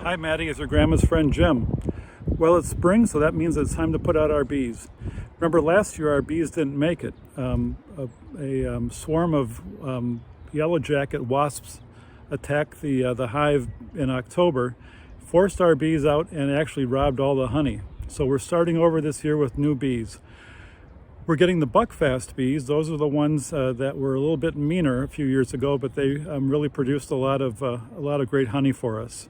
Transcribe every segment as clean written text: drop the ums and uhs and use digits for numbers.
Hi Maddie, it's your grandma's friend Jim. Well, it's spring, so that means it's time to put out our bees. Remember last year our bees didn't make it. A swarm of yellow jacket wasps attacked the hive in October, forced our bees out and actually robbed all the honey. So we're starting over this year with new bees. We're getting the Buckfast bees. Those are the ones that were a little bit meaner a few years ago, but they really produced a lot of great honey for us.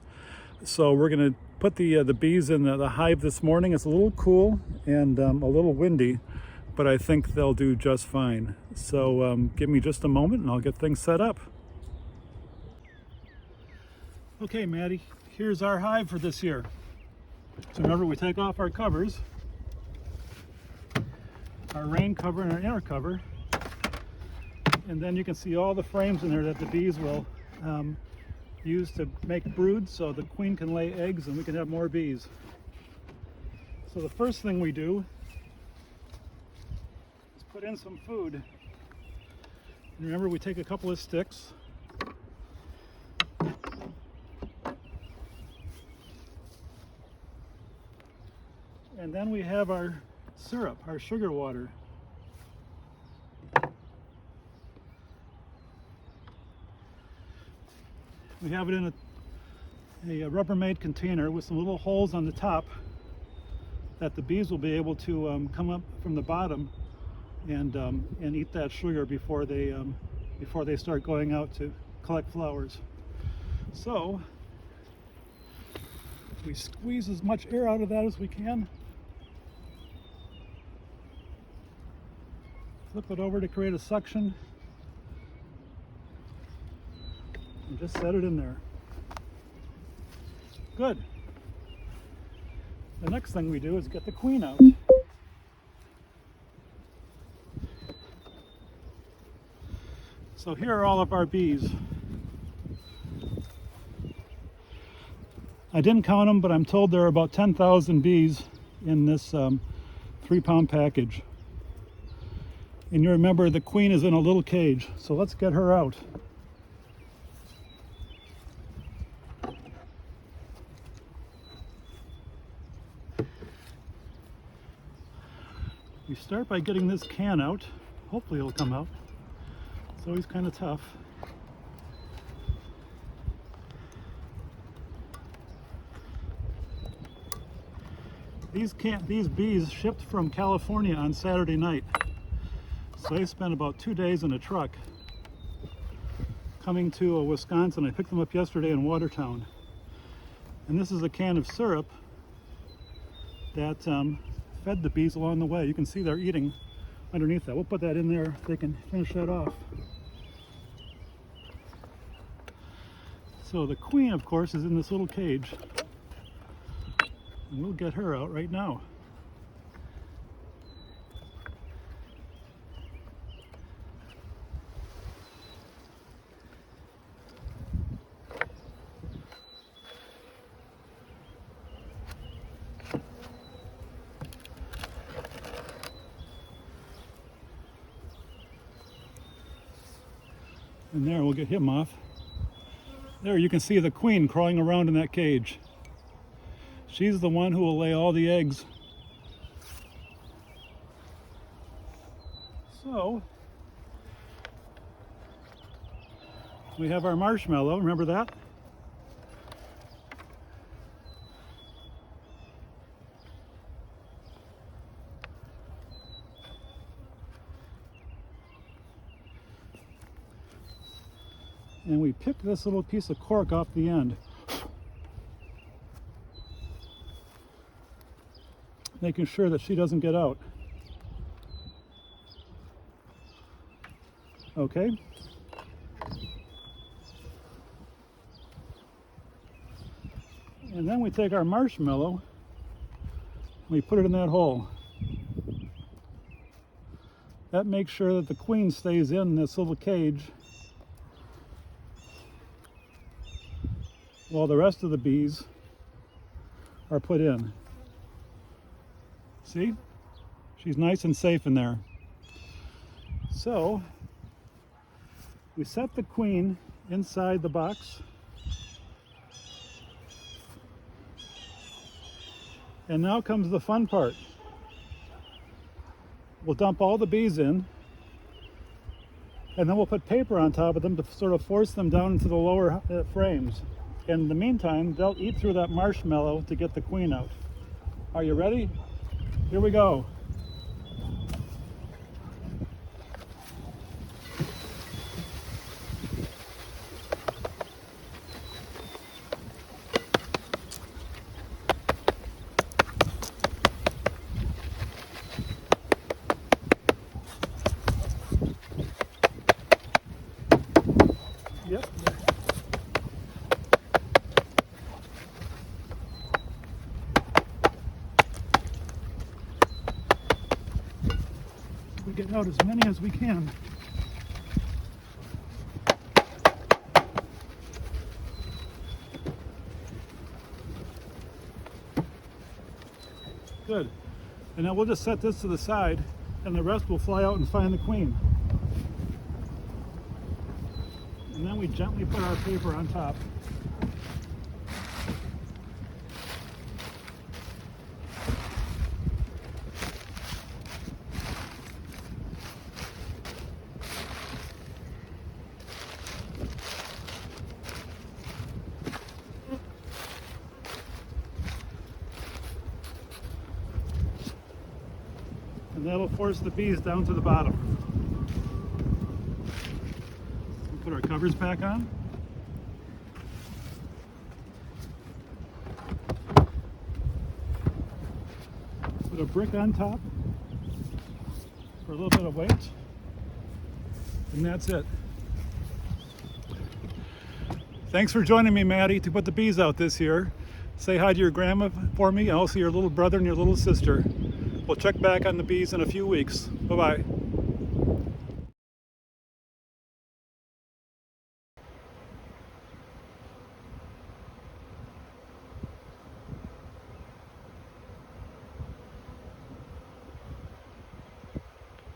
So we're going to put the bees in the hive this morning. It's a little cool and a little windy, but I think they'll do just fine. So give me just a moment and I'll get things set up. Okay, Maddie, here's our hive for this year. So remember, we take off our covers, our rain cover and our inner cover, and then you can see all the frames in there that the bees will use to make broods so the queen can lay eggs and we can have more bees. So the first thing we do is put in some food. And remember, we take a couple of sticks, and then we have our syrup, our sugar water. We have it in a Rubbermaid container with some little holes on the top that the bees will be able to come up from the bottom and eat that sugar before they start going out to collect flowers. So we squeeze as much air out of that as we can. Flip it over to create a suction. And just set it in there. Good. The next thing we do is get the queen out. So here are all of our bees. I didn't count them, but I'm told there are about 10,000 bees in this 3-pound package. And you remember the queen is in a little cage, so let's get her out. We start by getting this can out. Hopefully it'll come out. It's always kind of tough. These bees shipped from California on Saturday night. So they spent about 2 days in a truck coming to Wisconsin. I picked them up yesterday in Watertown. And this is a can of syrup that fed the bees along the way. You can see they're eating underneath that. We'll put that in there. They can finish that off. So the queen, of course, is in this little cage. And we'll get her out right now. And there, we'll get him off. There, you can see the queen crawling around in that cage. She's the one who will lay all the eggs. So, we have our marshmallow, remember that? And we pick this little piece of cork off the end, making sure that she doesn't get out. Okay. And then we take our marshmallow, we put it in that hole. That makes sure that the queen stays in this little cage while the rest of the bees are put in. See? She's nice and safe in there. So we set the queen inside the box. And now comes the fun part. We'll dump all the bees in, and then we'll put paper on top of them to sort of force them down into the lower frames. And in the meantime, they'll eat through that marshmallow to get the queen out. Are you ready? Here we go. Yep. We get out as many as we can. Good. And now we'll just set this to the side, and the rest will fly out and find the queen. And then we gently put our paper on top. And that'll force the bees down to the bottom. Put our covers back on. Put a brick on top for a little bit of weight. And that's it. Thanks for joining me, Maddie, to put the bees out this year. Say hi to your grandma for me, and also your little brother and your little sister. We'll check back on the bees in a few weeks. Bye-bye.